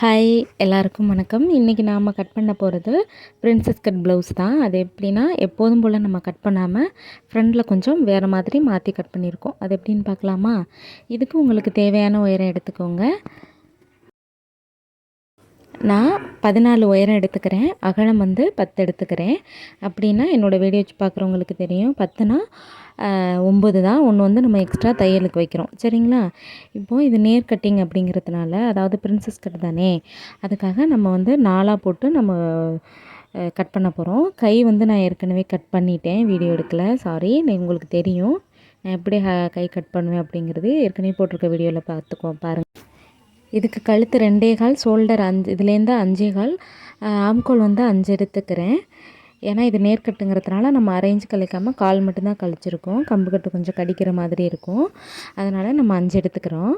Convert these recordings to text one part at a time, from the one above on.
Hi எல்லாருக்கும் வணக்கம். இன்றைக்கி நாம் கட் பண்ண போகிறது பிரின்சஸ் கட் ப்ளவுஸ் தான். அது எப்படின்னா எப்போதும் போல் நம்ம கட் பண்ணாமல் ஃப்ரண்டில் கொஞ்சம் வேறு மாதிரி மாற்றி கட் பண்ணியிருக்கோம். அது எப்படின்னு பார்க்கலாமா? இதுக்கு உங்களுக்கு தேவையான உயரம் எடுத்துக்கோங்க. நான் 14 உயரம் எடுத்துக்கிறேன். அகலம் வந்து 10 எடுத்துக்கிறேன். அப்படின்னா என்னோடய வீடியோ வச்சு பார்க்குறவங்களுக்கு தெரியும். 10னா 9 தான். ஒன்று வந்து நம்ம எக்ஸ்ட்ரா தையலுக்கு வைக்கிறோம். சரிங்களா? இப்போது இது நேர் கட்டிங் அப்படிங்கிறதுனால, அதாவது பிரின்சஸ் கட் தானே, அதுக்காக நம்ம வந்து 4ஆக போட்டு நம்ம கட் பண்ண போகிறோம். கை வந்து நான் ஏற்கனவே கட் பண்ணிட்டேன். வீடியோ எடுக்கல, சாரி. உங்களுக்கு தெரியும் நான் எப்படி கை கட் பண்ணுவேன் அப்படிங்கிறது ஏற்கனவே போட்டிருக்க வீடியோவில் பாருங்கள். இதுக்கு கழுத்து 2 1/4, ஷோல்டர் 5, இதுலேருந்து 5 1/4, ஆம்கோல் வந்து 5 எடுத்துக்கிறேன். ஏன்னா இது நேர்கட்டுங்கிறதுனால நம்ம அரேஞ்ச் கழிக்காமல் கால் மட்டும்தான் கழிச்சிருக்கோம். கம்பு கட்டு கொஞ்சம் கடிக்கிற மாதிரி இருக்கும், அதனால் நம்ம 5 எடுத்துக்கிறோம்.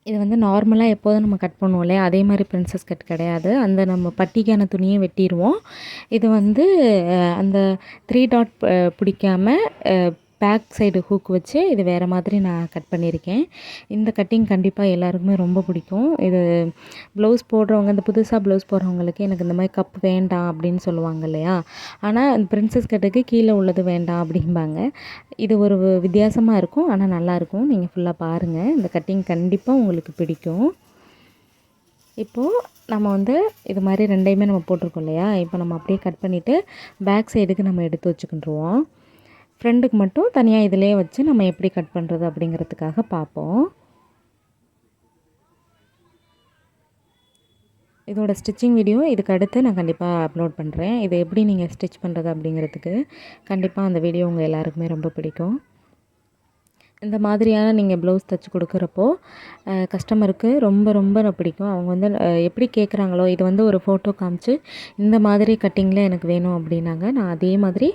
இது வந்து நார்மலாக எப்போதும் நம்ம கட் பண்ணுவோம் இல்லையா, அதே மாதிரி பிரின்சஸ் கட் கிடையாது. அந்த நம்ம பட்டிக்கான துணியை வெட்டிடுவோம். இது வந்து அந்த 3 டாட் பிடிக்காமல் பேக் சைடு ஹூக் வச்சு இது வேறு மாதிரி நான் கட் பண்ணியிருக்கேன். இந்த கட்டிங் கண்டிப்பாக எல்லாருக்குமே ரொம்ப பிடிக்கும். இது ப்ளவுஸ் போடுறவங்க, இந்த புதுசாக ப்ளவுஸ் போடுறவங்களுக்கு எனக்கு இந்த மாதிரி கப் வேண்டாம் அப்படின்னு சொல்லுவாங்க இல்லையா, ஆனால் இந்த பிரின்சஸ் கட்டுக்கு கீழே உள்ளது வேண்டாம் அப்படிம்பாங்க. இது ஒரு வித்தியாசமாக இருக்கும், ஆனால் நல்லாயிருக்கும். நீங்கள் ஃபுல்லாக பாருங்கள். இந்த கட்டிங் கண்டிப்பாக உங்களுக்கு பிடிக்கும். இப்போது நம்ம வந்து இது மாதிரி ரெண்டையுமே நம்ம போட்டிருக்கோம் இல்லையா, இப்போ நம்ம அப்படியே கட் பண்ணிவிட்டு பேக் சைடுக்கு நம்ம எடுத்து வச்சுக்கிட்டுருவோம். ஃப்ரெண்டுக்கு மட்டும் தனியாக இதிலே வச்சு நம்ம எப்படி கட் பண்ணுறது அப்படிங்கிறதுக்காக பார்ப்போம். இதோட ஸ்டிச்சிங் வீடியோ இதுக்கு அடுத்து நான் கண்டிப்பாக அப்லோட் பண்ணுறேன். இதை எப்படி நீங்கள் ஸ்டிச் பண்ணுறது அப்படிங்கிறதுக்கு கண்டிப்பாக அந்த வீடியோ உங்கள் எல்லாருக்குமே ரொம்ப பிடிக்கும். இந்த மாதிரியான நீங்கள் ப்ளவுஸ் தைச்சி கொடுக்குறப்போ கஸ்டமருக்கு ரொம்ப ரொம்ப பிடிக்கும். அவங்க வந்து எப்படி கேட்குறாங்களோ, இது வந்து ஒரு ஃபோட்டோ காமிச்சு இந்த மாதிரி கட்டிங்கில் எனக்கு வேணும் அப்படின்னாங்க. நான் அதே மாதிரி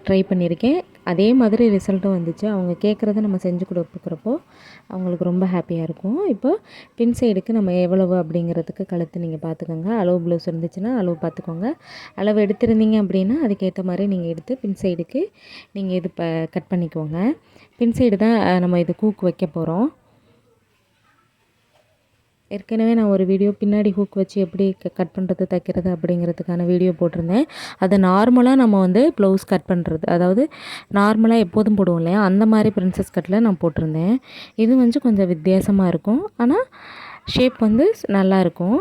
ட்ரை பண்ணியிருக்கேன். அதே மாதிரி ரிசல்ட்டும் வந்துச்சு. அவங்க கேட்குறத நம்ம செஞ்சு கொடுக்குறப்போ அவங்களுக்கு ரொம்ப ஹாப்பியாக இருக்கும். இப்போ பின் சைடுக்கு நம்ம எவ்வளவு அப்படிங்கிறதுக்கு கழுத்து நீங்கள் பார்த்துக்கோங்க. அளவு ப்ளவுஸ் இருந்துச்சுன்னா அளவு பார்த்துக்கோங்க. அளவு எடுத்திருந்தீங்க அப்படின்னா அதுக்கேற்ற மாதிரி நீங்கள் எடுத்து பின் சைடுக்கு நீங்கள் இது கட் பண்ணிக்கோங்க. பின் சைடு தான் நம்ம இது ஹூக் வைக்க போகிறோம். ஏற்கனவே நான் ஒரு வீடியோ பின்னாடி ஹூக் வச்சு எப்படி கட் பண்ணுறது, தைக்கிறது அப்படிங்கிறதுக்கான வீடியோ போட்டிருந்தேன். அதை நார்மலாக நம்ம வந்து ப்ளவுஸ் கட் பண்ணுறது, அதாவது நார்மலாக எப்போதும் போடுவோம் இல்லையா, அந்த மாதிரி பிரின்சஸ் கட்டில் நான் போட்டிருந்தேன். இது வந்து கொஞ்சம் வித்தியாசமாக இருக்கும், ஆனால் ஷேப் வந்து நல்லாயிருக்கும்.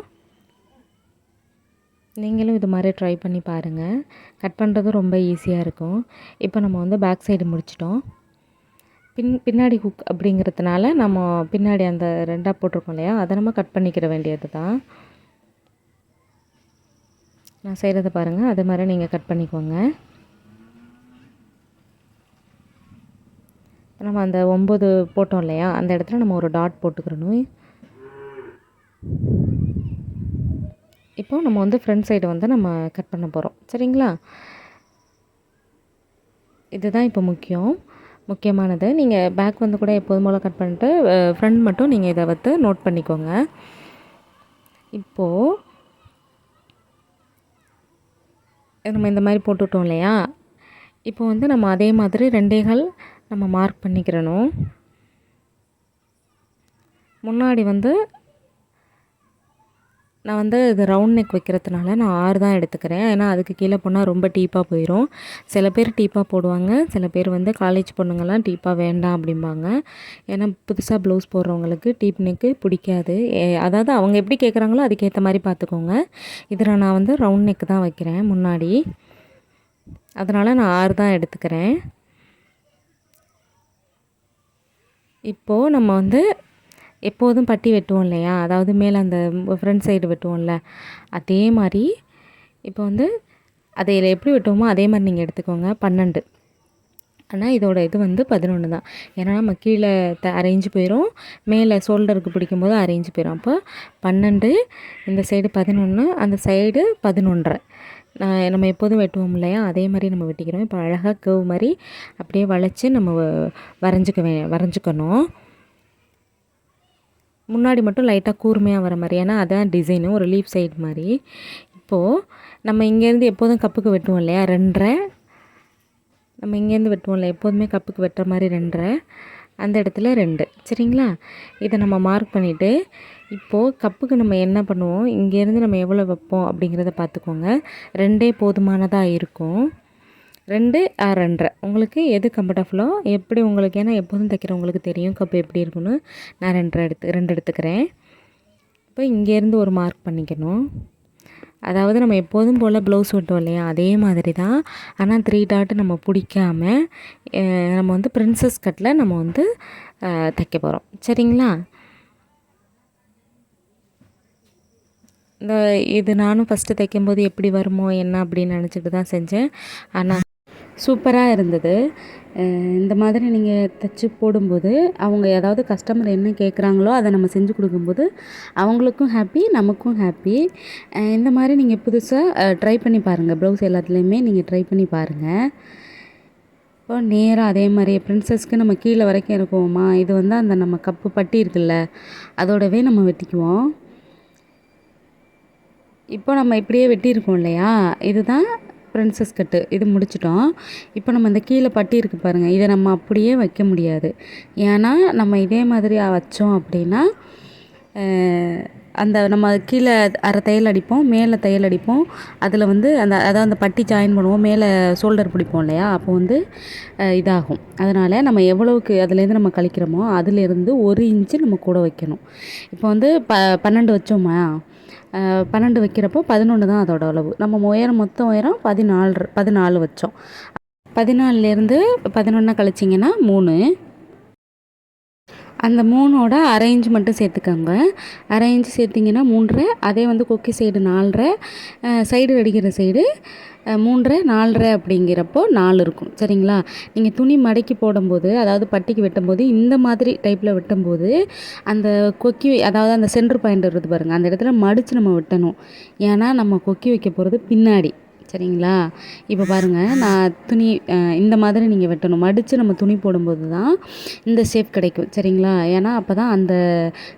நீங்களும் இது மாதிரி ட்ரை பண்ணி பாருங்கள். கட் பண்ணுறது ரொம்ப ஈஸியாக இருக்கும். இப்போ நம்ம வந்து பேக் சைடு முடிச்சிட்டோம். பின்னாடி ஹுக் அப்படிங்கிறதுனால நம்ம பின்னாடி அந்த 2ஆக போட்டிருக்கோம் இல்லையா, அதை நம்ம கட் பண்ணிக்கிற வேண்டியது தான். நான் செய்கிறத பாருங்கள், அது மாதிரி நீங்கள் கட் பண்ணிக்கோங்க. நம்ம அந்த 9 போட்டோம் இல்லையா, அந்த இடத்துல நம்ம ஒரு டாட் போட்டுக்கிறணும். இப்போ நம்ம வந்து ஃப்ரண்ட் சைடு வந்து நம்ம கட் பண்ண போகிறோம். சரிங்களா? இதுதான் இப்போ முக்கியமானது. நீங்கள் பேக் வந்து கூட எப்போதும் போல் கட் பண்ணிட்டு ஃப்ரண்ட் மட்டும் நீங்கள் இதை வந்து நோட் பண்ணிக்கோங்க. இப்போது நம்ம இந்த மாதிரி போட்டுவிட்டோம் இல்லையா, இப்போ வந்து நம்ம அதே மாதிரி 2 1/2 நம்ம மார்க் பண்ணிக்கிறணும். முன்னாடி வந்து நான் வந்து இது ரவுண்ட் நெக் வைக்கிறதுனால நான் 6 தான் எடுத்துக்கிறேன். ஏன்னா அதுக்கு கீழே போனால் ரொம்ப டீப்பாக போயிடும். சில பேர் டீப்பாக போடுவாங்க, சில பேர் வந்து காலேஜ் பொண்ணுங்கள்லாம் டீப்பாக வேண்டாம் அப்படிம்பாங்க. ஏன்னா புதுசாக ப்ளவுஸ் போடுறவங்களுக்கு டீப் நெக்கு பிடிக்காது. அதாவது அவங்க எப்படி கேட்குறாங்களோ அதுக்கேற்ற மாதிரி பார்த்துக்கோங்க. இதில் நான் வந்து ரவுண்ட் நெக் தான் வைக்கிறேன் முன்னாடி, அதனால் நான் 6 தான் எடுத்துக்கிறேன். இப்போது நம்ம வந்து எப்போதும் பட்டி வெட்டுவோம் இல்லையா, அதாவது மேலே அந்த ஃப்ரண்ட் சைடு வெட்டுவோம்ல, அதே மாதிரி இப்போ வந்து அதை எப்படி வெட்டுவோமோ அதே மாதிரி நீங்கள் எடுத்துக்கோங்க. 12, ஆனால் இதோட இது வந்து 11 தான். ஏன்னா நம்ம கீழே அரேஞ்சு போயிடும், மேலே ஷோல்டருக்கு பிடிக்கும்போது அரேஞ்சு போயிடும். அப்போ 12, இந்த சைடு 11, அந்த சைடு 11.5 நம்ம எப்போதும் வெட்டுவோம் இல்லையா, அதே மாதிரி நம்ம வெட்டிக்கிறோம். இப்போ அழகாக கர்வ் மாதிரி அப்படியே வளைச்சி நம்ம வரைஞ்சிக்கணும். முன்னாடி மட்டும் லைட்டாக கூர்மையாக வர மாதிரி, ஏன்னா அதான் டிசைனு, ஒரு லீஃப் சைடு மாதிரி. இப்போது நம்ம இங்கேருந்து எப்போதும் கப்புக்கு வெட்டுவோம் இல்லையா, 2.5, நம்ம இங்கேருந்து வெட்டுவோம் இல்லையா எப்போதுமே கப்புக்கு வெட்டுற மாதிரி 2.5, அந்த இடத்துல 2. சரிங்களா? இதை நம்ம மார்க் பண்ணிவிட்டு இப்போது கப்புக்கு நம்ம என்ன பண்ணுவோம், இங்கேருந்து நம்ம எவ்வளோ வைப்போம் அப்படிங்கிறத பார்த்துக்கோங்க. 2 போதுமானதாக இருக்கும். 2 ஆர் 2.5 உங்களுக்கு எது கம்ஃபர்டபுளோ, எப்படி உங்களுக்கு, ஏன்னா எப்போதும் தைக்கிறவங்களுக்கு தெரியும் கப்பு எப்படி இருக்குன்னு. நான் 2 எடுத்துக்கிறேன். இப்போ இங்கேருந்து ஒரு மார்க் பண்ணிக்கணும். அதாவது நம்ம எப்போதும் போல் ப்ளவுஸ் வெட்டுவோம் இல்லையா, அதே மாதிரி தான். ஆனால் 3 டாட் நம்ம பிடிக்காம நம்ம வந்து பிரின்சஸ் கட்டில் நம்ம வந்து தைக்க போகிறோம். சரிங்களா? இது நானும் ஃபஸ்ட்டு தைக்கும்போது எப்படி வருமோ என்ன அப்படின்னு நினச்சிட்டு தான் செஞ்சேன். ஆனால் சூப்பராக இருந்தது. இந்த மாதிரி நீங்கள் தைச்சி போடும்போது அவங்க ஏதாவது கஸ்டமர் என்ன கேட்குறாங்களோ அதை நம்ம செஞ்சு கொடுக்கும்போது அவங்களுக்கும் ஹாப்பி, நமக்கும் ஹாப்பி. இந்த மாதிரி நீங்கள் புதுசாக ட்ரை பண்ணி பாருங்கள். ப்ளவுஸ் எல்லாத்துலேயுமே நீங்கள் ட்ரை பண்ணி பாருங்கள். இப்போ நேராக அதே மாதிரி பிரின்சஸ்க்கு நம்ம கீழே வரைக்கும் இருக்குவோமா, இது வந்து அந்த நம்ம கப்பு பட்டி இருக்குல்ல அதோடவே நம்ம வெட்டிக்குவோம். இப்போ நம்ம இப்படியே வெட்டியிருக்கோம் இல்லையா, இதுதான் பிரின்சஸ் கட்டு. இது முடிச்சிட்டோம். இப்போ நம்ம இந்த கீழே பட்டி இருக்குது பாருங்கள், இதை நம்ம அப்படியே வைக்க முடியாது. ஏன்னா நம்ம இதே மாதிரி வச்சோம் அப்படின்னா அந்த நம்ம கீழே அரை தையல் அடிப்போம், மேலே தையல் அடிப்போம். அதில் வந்து அதாவது அந்த பட்டி ஜாயின் பண்ணுவோம், மேலே ஷோல்டர் பிடிப்போம் இல்லையா, அப்போ வந்து இதாகும். அதனால் நம்ம எவ்வளவுக்கு அதுலேருந்து நம்ம கழிக்கிறோமோ அதிலேருந்து 1 இன்ச்சு நம்ம கூட வைக்கணும். இப்போ வந்து 12 வச்சோமா, 12 வைக்கிறப்போ 11 தான் அதோட அளவு. நம்ம மொத்தம் உயரம் 14 வச்சோம். 14லேருந்து 11 கழிச்சிங்கன்னா 3. அந்த 3ஓட அரை இன்ச் மட்டும் சேர்த்துக்கோங்க. அரை இன்ச் சேர்த்திங்கன்னா 3.5. அதே வந்து கொக்கி சைடு 4.5, சைடு அடிக்கிற சைடு 3.5, 4.5 அப்படிங்கிறப்போ 4 இருக்கும். சரிங்களா? நீங்கள் துணி மடக்கி போடும்போது, அதாவது பட்டிக்கு வெட்டும்போது இந்த மாதிரி டைப்பில் வெட்டும்போது அந்த கொக்கி, அதாவது அந்த சென்டர் பாயிண்ட் இருக்குது பாருங்கள், அந்த இடத்துல மடித்து நம்ம வெட்டணும். ஏன்னா நம்ம கொக்கி வைக்க போகிறது பின்னாடி. சரிங்களா? இப்போ பாருங்கள், நான் துணி இந்த மாதிரி நீங்கள் வெட்டணும். மடித்து நம்ம துணி போடும்போது தான் இந்த ஷேப் கிடைக்கும். சரிங்களா? ஏன்னா அப்போ தான் அந்த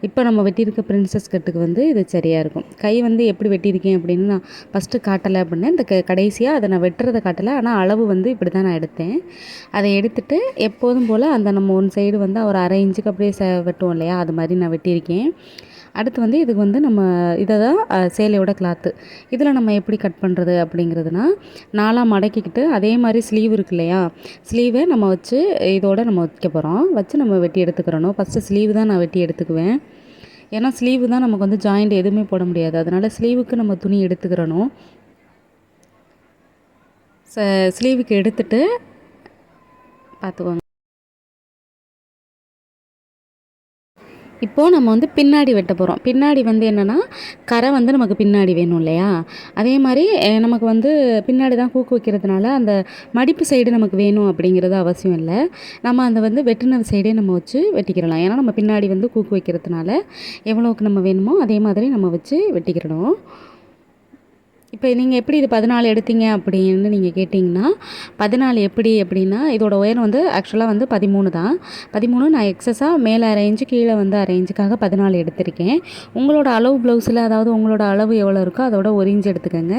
இப்போ நம்ம வெட்டியிருக்க பிரின்சஸ் கட்டுக்கு வந்து இது சரியாக இருக்கும். கை வந்து எப்படி வெட்டியிருக்கேன் அப்படின்னு நான் ஃபஸ்ட்டு காட்டலை அப்படின்னா, இந்த கடைசியாக அதை நான் வெட்டுறதை காட்டலை. ஆனால் அளவு வந்து இப்படி தான் நான் எடுத்தேன். அதை எடுத்துகிட்டு எப்போதும் போல் அந்த நம்ம ஒன் சைடு வந்து ஒரு அரை இன்ச்சுக்கு அப்படியே வெட்டுவோம் இல்லையா, அது மாதிரி நான் வெட்டியிருக்கேன். அடுத்து வந்து இதுக்கு வந்து நம்ம இதை தான் சேலையோட கிளாத்து. இதில் நம்ம எப்படி கட் பண்ணுறது அப்படிங்கிறதுனா, 4ஆக மடக்கிக்கிட்டு அதே மாதிரி ஸ்லீவ் இருக்கு இல்லையா, ஸ்லீவை நம்ம வச்சு இதோட நம்ம வைக்க போகிறோம். வச்சு நம்ம வெட்டி எடுத்துக்கிறணும். ஃபஸ்ட்டு ஸ்லீவ் தான் நான் வெட்டி எடுத்துக்குவேன். ஏன்னா ஸ்லீவு தான் நமக்கு வந்து ஜாயிண்ட் எதுவுமே போட முடியாது. அதனால் ஸ்லீவுக்கு நம்ம துணி எடுத்துக்கிறணும். ஸ்லீவுக்கு எடுத்துகிட்டு பார்த்துக்கோங்க. இப்போது நம்ம வந்து பின்னாடி வெட்ட போகிறோம். பின்னாடி வந்து என்னென்னா, கரை வந்து நமக்கு பின்னாடி வேணும் இல்லையா, அதே மாதிரி நமக்கு வந்து பின்னாடி தான் ஹூக் வைக்கிறதுனால அந்த மடிப்பு சைடு நமக்கு வேணும் அப்படிங்கிறது அவசியம் இல்லை. நம்ம அந்த வந்து வெட்டின சைடே நம்ம வச்சு வெட்டிக்கிறலாம். ஏன்னா நம்ம பின்னாடி வந்து ஹூக் வைக்கிறதுனால எவ்வளோக்கு நம்ம வேணுமோ அதே மாதிரி நம்ம வச்சு வெட்டிக்கிறணும். இப்போ நீங்கள் எப்படி இது 14 எடுத்தீங்க அப்படின்னு நீங்கள் கேட்டிங்கன்னா, 14 எப்படி அப்படின்னா, இதோட உயரம் வந்து ஆக்சுவலாக வந்து 13 தான். 13 நான் எக்ஸஸாக மேலே அரை இன்ச்சு, கீழே வந்து அரை இன்ச்சுக்காக 14 எடுத்திருக்கேன். உங்களோட அளவு ப்ளவுஸில், அதாவது உங்களோட அளவு எவ்வளோ இருக்கோ அதோட 1 இன்ச் எடுத்துக்கோங்க.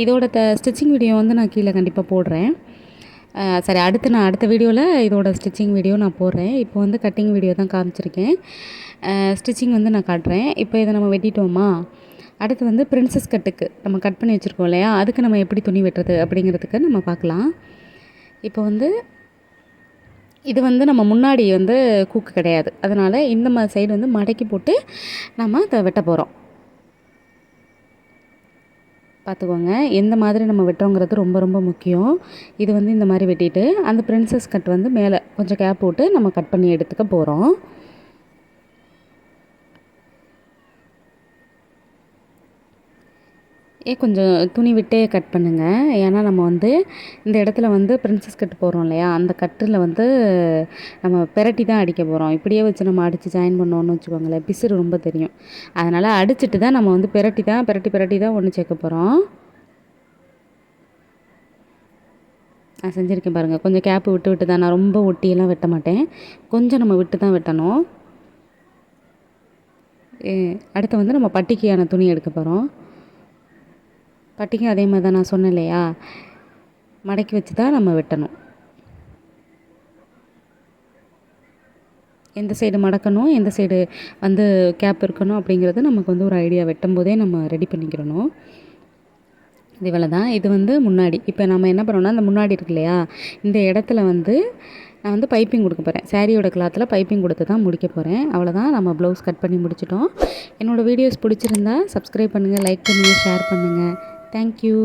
இதோட ஸ்டிச்சிங் வீடியோ வந்து நான் கீழே கண்டிப்பாக போடுறேன். சரி, நான் அடுத்த வீடியோவில் இதோட ஸ்டிச்சிங் வீடியோ நான் போடுறேன். இப்போ வந்து கட்டிங் வீடியோ தான் காமிச்சிருக்கேன். ஸ்டிச்சிங் வந்து நான் காட்டுறேன். இப்போ இதை நம்ம வெட்டிட்டோமா, அடுத்து வந்து பிரின்சஸ் கட்டுக்கு நம்ம கட் பண்ணி வச்சுருக்கோம் இல்லையா, அதுக்கு நம்ம எப்படி துணி வெட்டுறது அப்படிங்கிறதுக்கு நம்ம பார்க்கலாம். இப்போ வந்து இது வந்து நம்ம முன்னாடி வந்து கூக்கு கிடையாது, அதனால் இந்த மாதிரி சைடு வந்து மடக்கி போட்டு நம்ம அதை வெட்ட போகிறோம். பார்த்துக்கோங்க, எந்த மாதிரி நம்ம வெட்டுறோங்கிறது ரொம்ப ரொம்ப முக்கியம். இது வந்து இந்த மாதிரி வெட்டிட்டு அந்த பிரின்சஸ் கட் வந்து மேலே கொஞ்சம் கேப் போட்டு நம்ம கட் பண்ணி எடுத்துக்க போகிறோம். கொஞ்சம் துணி விட்டே கட் பண்ணுங்கள். ஏன்னா நம்ம வந்து இந்த இடத்துல வந்து பிரின்சஸ் கட் போடுறோம் இல்லையா, அந்த கட்டில் வந்து நம்ம பெரட்டி தான் அடிக்க போகிறோம். இப்படியே வச்சு நம்ம அடித்து ஜாயின் பண்ணோன்னு வச்சுக்கோங்களேன், பிசுறு ரொம்ப தெரியும். அதனால் அடிச்சுட்டு தான் நம்ம வந்து பெரட்டி தான் ஒன்று சேர்க்க போகிறோம். நான் செஞ்சுருக்கேன் பாருங்கள், கொஞ்சம் கேப்பு விட்டு தான். நான் ரொம்ப ஒட்டியெல்லாம் வெட்ட மாட்டேன், கொஞ்சம் நம்ம விட்டு தான் வெட்டணும். அடுத்து வந்து நம்ம பட்டிக்கான துணி எடுக்க போகிறோம். பட்டிக்கும் அதே மாதிரி தான் நான் சொன்னேன் இல்லையா, மடக்கி வச்சு தான் நம்ம வெட்டணும். எந்த சைடு மடக்கணும், எந்த சைடு வந்து கேப் இருக்கணும் அப்படிங்கிறது நமக்கு வந்து ஒரு ஐடியா வெட்டும்போதே நம்ம ரெடி பண்ணிக்கிறணும். இது இவ்வளோ தான். இது வந்து முன்னாடி. இப்போ நம்ம என்ன பண்ணோம்னா, அந்த முன்னாடி இருக்கு இல்லையா, இந்த இடத்துல வந்து நான் வந்து பைப்பிங் கொடுக்க போகிறேன். சாரியோட கிளாத்தில் பைப்பிங் கொடுத்து தான் முடிக்க போகிறேன். அவ்வளோதான், நம்ம ப்ளவுஸ் கட் பண்ணி முடிச்சிட்டோம். என்னோடய வீடியோஸ் பிடிச்சிருந்தா சப்ஸ்கிரைப் பண்ணுங்கள், லைக் பண்ணுங்கள், ஷேர் பண்ணுங்கள். தேங்க்யூ.